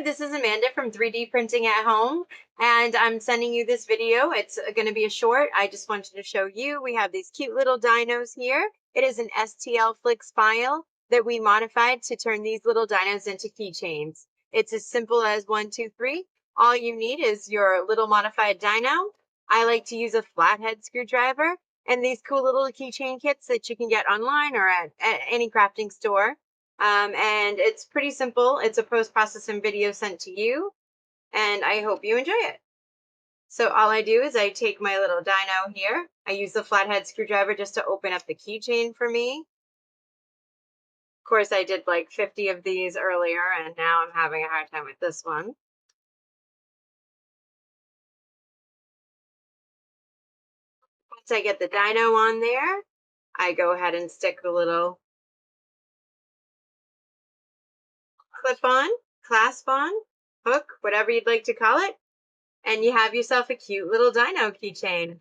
this is Amanda from 3D Printing at Home, and I'm sending you this video. It's going to be a short. I just wanted to show you. We have these cute little dinos here. It is an STL Flix file that we modified to turn these little dinos into keychains. It's as simple as 1, 2, 3. All you need is your little modified dino. I like to use a flathead screwdriver and these cool little keychain kits that you can get online or at any crafting store. And it's pretty simple. It's a post-processing video sent to you, and I hope you enjoy it. So all I do is I take my little dino here. I use the flathead screwdriver just to open up the keychain for me. Of course, I did like 50 of these earlier, and now I'm having a hard time with this one. Once I get the dino on there, I go ahead and stick the little clip-on, clasp-on, hook, whatever you'd like to call it, and you have yourself a cute little dino keychain.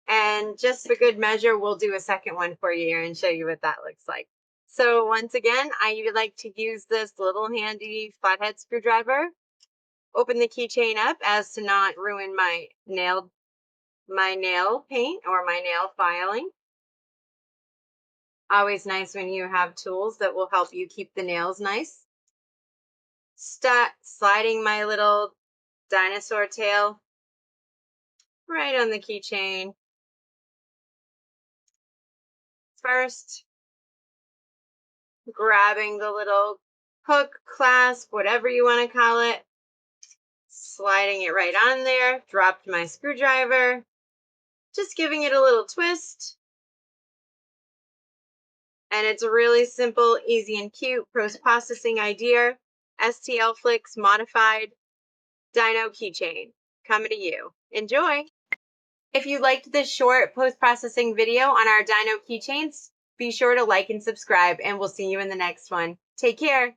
And just for good measure, we'll do a second one for you here and show you what that looks like. So once again, I like to use this little handy flathead screwdriver, open the keychain up as to not ruin my nail paint or my nail filing. Always nice when you have tools that will help you keep the nails nice. Start sliding my little dinosaur tail right on the keychain. First, grabbing the little hook, clasp, whatever you want to call it, sliding it right on there, dropped my screwdriver, just giving it a little twist. And it's a really simple, easy, and cute post-processing idea. STL Flix modified dino keychain coming to you. Enjoy! If you liked this short post-processing video on our dino keychains, be sure to like and subscribe, and we'll see you in the next one. Take care.